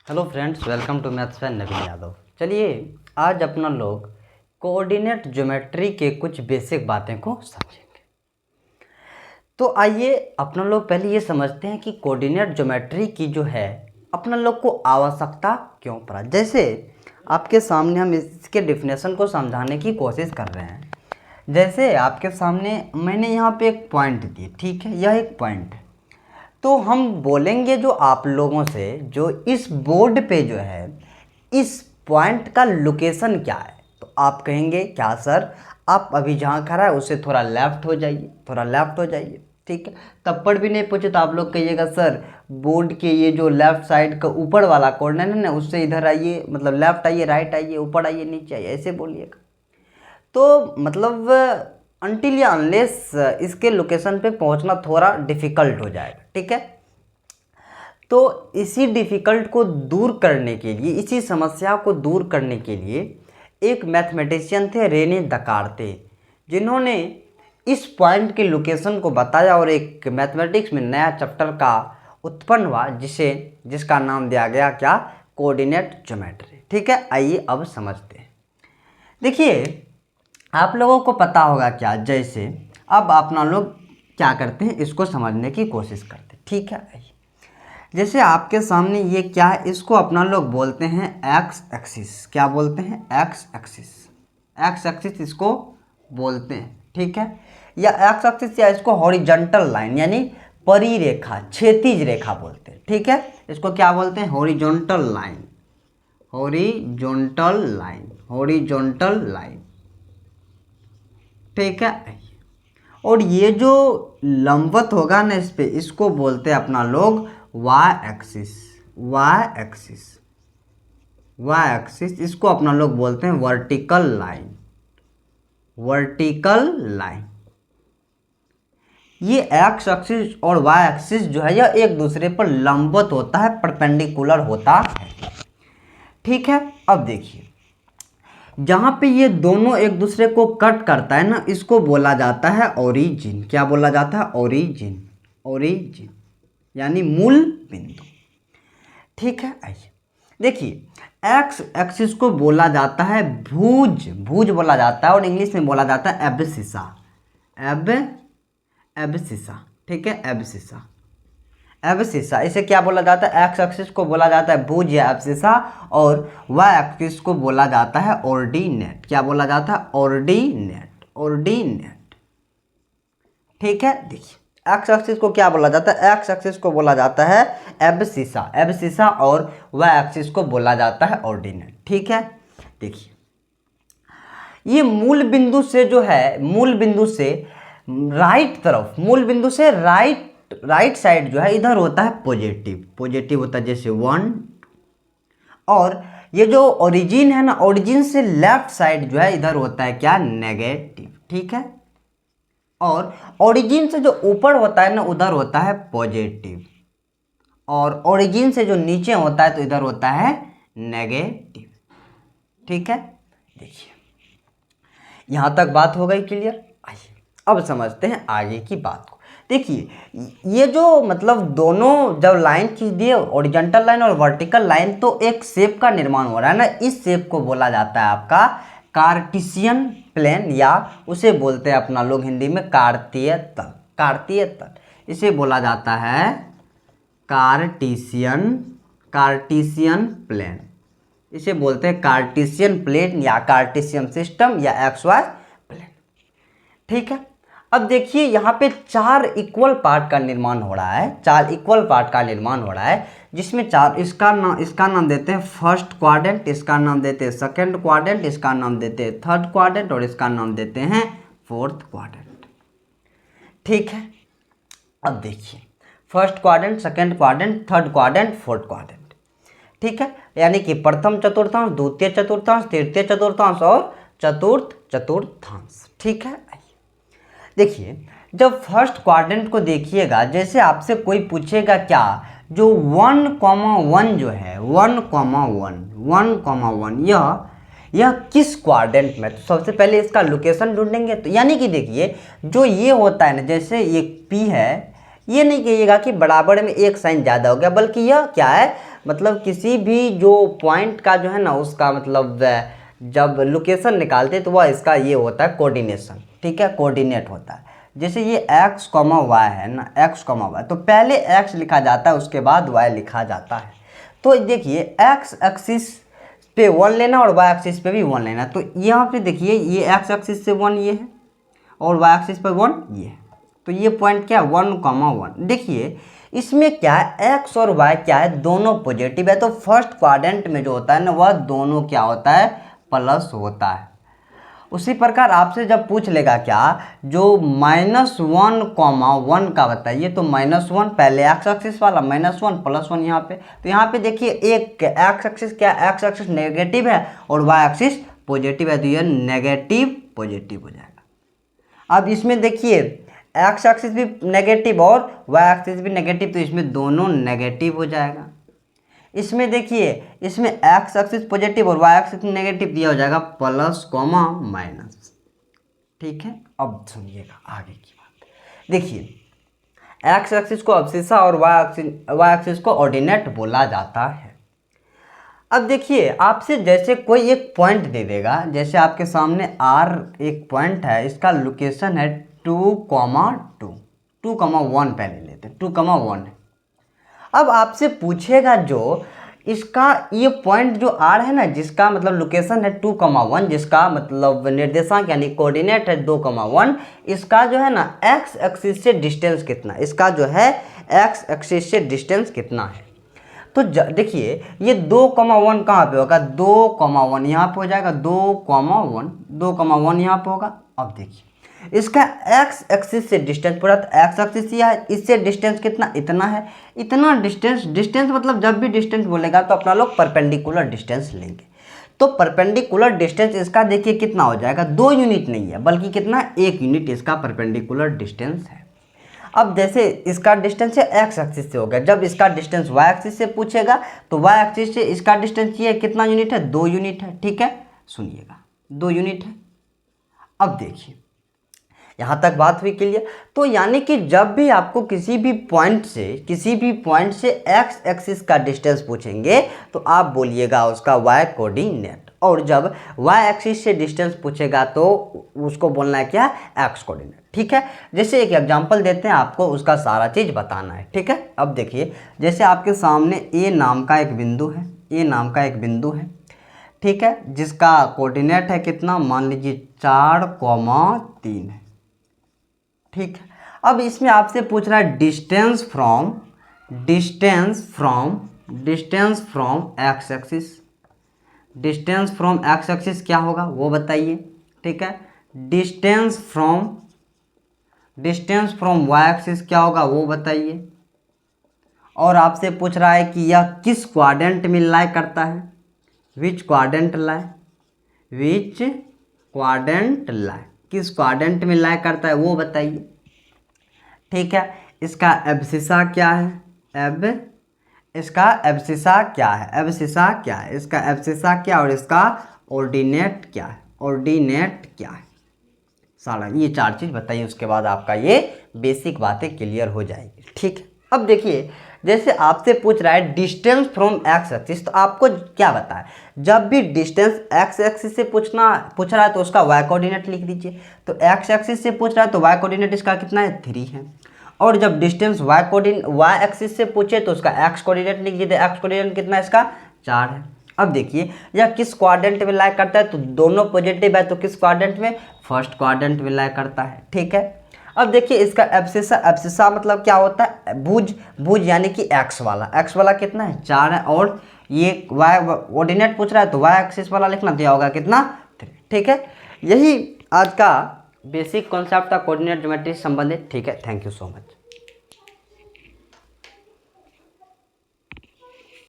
Hello friends, welcome to maths by Naveen Yadav. चलिए आज अपना लोग कोऑर्डिनेट ज्योमेट्री के कुछ बेसिक बातें को समझेंगे। तो आइए अपना लोग पहले ये समझते हैं कि कोऑर्डिनेट ज्योमेट्री की जो है अपना लोग को आवश्यकता क्यों पड़ा। जैसे आपके सामने हम इसके डिफिनेशन को समझाने की कोशिश कर रहे हैं। जैसे आपके सामने मैंने यहाँ पे एक पॉइंट दी, ठीक है, यह एक पॉइंट है। तो हम बोलेंगे जो आप लोगों से, जो इस बोर्ड पे जो है इस पॉइंट का लोकेशन क्या है, तो आप कहेंगे क्या सर, आप अभी जहाँ खड़ा है उससे थोड़ा लेफ़्ट हो जाइए, थोड़ा लेफ़्ट हो जाइए, ठीक है। तब भी नहीं पूछे तो आप लोग कहिएगा सर बोर्ड के ये जो लेफ़्ट साइड का ऊपर वाला कॉर्नर है ना, उससे इधर आइए, मतलब लेफ़्ट आइए, राइट आइए, ऊपर आइए, नीचे आइए, ऐसे बोलिएगा। तो मतलब अनटिल या अनलेस इसके लोकेशन पे पहुंचना थोड़ा डिफ़िकल्ट हो जाएगा, ठीक है। तो इसी डिफ़िकल्ट को दूर करने के लिए, इसी समस्या को दूर करने के लिए एक मैथमेटिशियन थे रेने दकार्ते, जिन्होंने इस पॉइंट के लोकेशन को बताया और एक मैथमेटिक्स में नया चैप्टर का उत्पन्न हुआ जिसका नाम दिया गया क्या, कोऑर्डिनेट ज्योमेट्री, ठीक है। आइए अब समझते हैं। देखिए आप लोगों को पता होगा क्या, जैसे अब अपना लोग क्या करते हैं इसको समझने की कोशिश करते हैं, ठीक है। जैसे आपके सामने ये क्या है, इसको अपना लोग बोलते हैं एक्स एक्सिस। क्या बोलते हैं? X axis. एक्स एक्सिस इसको बोलते हैं, ठीक है। या एक्स एक्सिस या इसको हॉरिजॉन्टल लाइन यानी परिरेखा, क्षैतिज रेखा बोलते हैं, ठीक है। इसको क्या बोलते हैं? Horizontal line, horizontal line, horizontal line, ठीक है। और ये जो लंबवत होगा ना इस पे, इसको बोलते हैं अपना लोग Y axis, Y axis, Y axis. इसको अपना लोग बोलते हैं वर्टिकल लाइन, वर्टिकल लाइन। ये एक्स एक्सिस और वाई एक्सिस जो है यह एक दूसरे पर लंबवत होता है, परपेंडिकुलर होता है, ठीक है। अब देखिए जहाँ पे ये दोनों एक दूसरे को कट करता है ना, इसको बोला जाता है ओरिजिन। क्या बोला जाता है? ओरिजिन, ओरिजिन यानी मूल बिंदु, ठीक है। आइए देखिए एक्स एक्सिस को बोला जाता है भुज, भुज बोला जाता है और इंग्लिश में बोला जाता है एब्सिसा, एब्सिसा, ठीक है, एब्सिसा, एब्सिसा। इसे क्या बोला जाता है? एक्स एक्सिस को बोला जाता है भुज या एब्सिसा और वाई एक्सिस को बोला जाता है ऑर्डिनेट। क्या बोला जाता है? ऑर्डिनेट, ऑर्डिनेट, ठीक है। देखिए एक्स एक्सिस को क्या बोला जाता है? एक्स एक्सिस को बोला जाता है एब्सिसा, एब्सिसा और वाई एक्सिस को बोला जाता है ऑर्डिनेट, ठीक है। देखिए ये मूल बिंदु से जो है, मूल बिंदु से राइट तरफ, मूल बिंदु से राइट साइड जो है इधर होता है पॉजिटिव, पॉजिटिव होता है जैसे 1। और ये जो ओरिजिन है ना, ओरिजिन से लेफ्ट साइड जो है इधर होता है क्या, नेगेटिव, ठीक है। और ओरिजिन से जो ऊपर होता है ना उधर होता है पॉजिटिव, और ओरिजिन से जो नीचे होता है तो इधर होता है नेगेटिव, ठीक है। देखिए यहां तक बात हो गई क्लियर। आइए अब समझते हैं आगे की बात को। देखिए ये जो मतलब दोनों जब लाइन खींच दिए, ओरिजेंटल लाइन और वर्टिकल लाइन, तो एक शेप का निर्माण हो रहा है ना। इस शेप को बोला जाता है आपका कार्टेशियन प्लेन, या उसे बोलते हैं अपना लोग हिंदी में कार्तीय तल, कार्तीय तल इसे बोला जाता है कार्टेशियन, कार्टेशियन प्लेन। इसे बोलते हैं कार्टेशियन प्लेन या कार्टेशियन सिस्टम या एक्स वाई प्लेन, ठीक है। अब देखिए यहाँ पे चार इक्वल पार्ट का निर्माण हो रहा है, चार इक्वल पार्ट का निर्माण हो रहा है, जिसमें चार, इसका नाम देते हैं फर्स्ट क्वाड्रेंट, इसका नाम देते हैं सेकंड क्वाड्रेंट, इसका नाम देते हैं थर्ड क्वाड्रेंट और इसका नाम देते हैं फोर्थ क्वाड्रेंट, ठीक है। अब देखिए first quadrant, second quadrant, third quadrant, fourth quadrant, ठीक है। यानी कि प्रथम चतुर्थांश, द्वितीय चतुर्थांश, तृतीय चतुर्थांश और चतुर्थ चतुर्थांश, ठीक है। देखिए जब फर्स्ट क्वाड्रेंट को देखिएगा, जैसे आपसे कोई पूछेगा क्या, जो 1,1 जो है, 1,1, 1,1 यह किस क्वाड्रेंट में, तो सबसे पहले इसका लोकेशन ढूंढेंगे। तो यानी कि देखिए जो ये होता है ना, जैसे ये P है, ये नहीं कहिएगा कि बराबर में एक साइन ज़्यादा हो गया, बल्कि यह क्या है, मतलब किसी भी जो पॉइंट का जो है ना उसका मतलब जब लोकेशन निकालते तो वह इसका ये होता है कोऑर्डिनेशन, ठीक है, कोऑर्डिनेट होता है। जैसे ये x, y है ना, x, y, तो पहले x लिखा जाता है उसके बाद y लिखा जाता है। तो देखिए x एक्सिस पे 1 लेना और y एक्सिस पे भी 1 लेना, तो यहाँ पे देखिए ये x एक्सिस से 1 ये है और y एक्सिस पर 1 ये है, तो ये पॉइंट क्या है 1, 1। देखिए इसमें क्या है x और y क्या है, दोनों पॉजिटिव है, तो फर्स्ट क्वाड्रेंट में जो होता है ना वह दोनों क्या होता है, प्लस होता है। उसी प्रकार आपसे जब पूछ लेगा क्या जो -1, का बताइए, तो -1 पहले x एक्सिस वाला, -1 +1 यहाँ पे, तो यहाँ पे देखिए एक x एक्सिस क्या, x एक्सिस नेगेटिव है और y एक्सिस पॉजिटिव है, तो ये नेगेटिव पॉजिटिव हो जाएगा। अब इसमें देखिए x एक्सिस भी नेगेटिव और y एक्सिस भी नेगेटिव, तो इसमें दोनों नेगेटिव हो जाएगा। इसमें देखिए इसमें x एक्सिस पॉजिटिव और y एक्सिस नेगेटिव दिया हो जाएगा +, ठीक है। अब सुनिएगा आगे की बात, देखिए x एक्सिस को अब्सिस्सा और y एक्सिस को ऑर्डिनेट बोला जाता है। अब देखिए आपसे जैसे कोई एक पॉइंट दे देगा, जैसे आपके सामने R एक पॉइंट है, इसका लोकेशन है 2,2, 2,1 पहले लेते हैं, 2,1 है। अब आपसे पूछेगा जो इसका ये पॉइंट जो R है ना, जिसका मतलब लोकेशन है 2,1, जिसका मतलब निर्देशांक यानी कोऑर्डिनेट है 2,1, इसका जो है ना x एक्सिस से डिस्टेंस कितना, इसका जो है x एक्सिस से डिस्टेंस कितना है। तो देखिए ये 2,1 कहाँ पे होगा, 2,1 यहाँ पे हो जाएगा, 2,1 यहाँ पे होगा। अब देखिए इसका x एक्सिस से डिस्टेंस पूरा, तो x एक्सिस यह है, इससे डिस्टेंस कितना, इतना है, इतना डिस्टेंस मतलब जब भी डिस्टेंस बोलेगा तो अपना लोग परपेंडिकुलर डिस्टेंस लेंगे। तो परपेंडिकुलर डिस्टेंस इसका देखिए कितना हो जाएगा, 2 यूनिट नहीं है बल्कि कितना, 1 यूनिट इसका परपेंडिकुलर डिस्टेंस है। अब जैसे इसका डिस्टेंस है x एक्सिस से हो गया, जब इसका डिस्टेंस y एक्सिस से पूछेगा तो y एक्सिस से इसका डिस्टेंस ये कितना यूनिट है, 2 यूनिट है, ठीक है, सुनिएगा 2 यूनिट है। अब देखिए यहाँ तक बात हुई क्लियर। तो यानी कि जब भी आपको किसी भी पॉइंट से x एक्सिस का डिस्टेंस पूछेंगे तो आप बोलिएगा उसका y कोऑर्डिनेट, और जब y एक्सिस से डिस्टेंस पूछेगा तो उसको बोलना है क्या, x कोऑर्डिनेट, ठीक है। जैसे एक एग्जांपल देते हैं आपको, उसका सारा चीज़ बताना है, ठीक है। अब देखिए जैसे आपके सामने A नाम का एक बिंदु है, ठीक है, जिसका कोऑर्डिनेट है कितना, मान लीजिए 4,3 है, ठीक है। अब इसमें आपसे पूछ रहा है डिस्टेंस फ्रॉम एक्स एक्सिस क्या होगा वो बताइए, ठीक है। डिस्टेंस फ्रॉम वाई एक्सिस क्या होगा वो बताइए। और आपसे पूछ रहा है कि यह किस क्वाड्रेंट में लाई करता है, विच क्वाड्रेंट लाई, किस क्वाड्रेंट में लाई करता है वो बताइए, ठीक है। इसका एब्सिसा क्या है, इसका एब्सिसा क्या और इसका ऑर्डिनेट क्या है, सारा ये 4 चीज़ बताइए, उसके बाद आपका ये बेसिक बातें क्लियर हो जाएगी, ठीक है। अब देखिए जैसे आपसे पूछ रहा है डिस्टेंस फ्रॉम एक्स एक्सिस, तो आपको क्या बताए, जब भी डिस्टेंस एक्स एक्सिस से पूछ रहा है तो उसका वाई कोऑर्डिनेट लिख दीजिए। तो एक्स एक्सिस से पूछ रहा है तो वाई कोऑर्डिनेट इसका कितना है, 3 है। और जब डिस्टेंस वाई एक्सिस से पूछे तो उसका एक्स कोऑर्डिनेट लिख दीजिए, एक्स कोऑर्डिनेट कितना है इसका, 4 है। अब देखिए यह किस क्वाड्रेंट में लाई करता है, तो दोनों पॉजिटिव है, तो किस क्वाड्रेंट में, फर्स्ट क्वाड्रेंट में लाई करता है, ठीक है। अब देखिए इसका एब्सिसा मतलब क्या होता है, भुज यानी कि एक्स वाला कितना है, 4 है। और ये वाई कोऑर्डिनेट पूछ रहा है तो वाई एक्सिस वाला लिखना दिया होगा कितना, 3, ठीक है। यही आज का बेसिक कॉन्सेप्ट था कोऑर्डिनेट ज्योमेट्री से संबंधित, ठीक है। Thank you so much.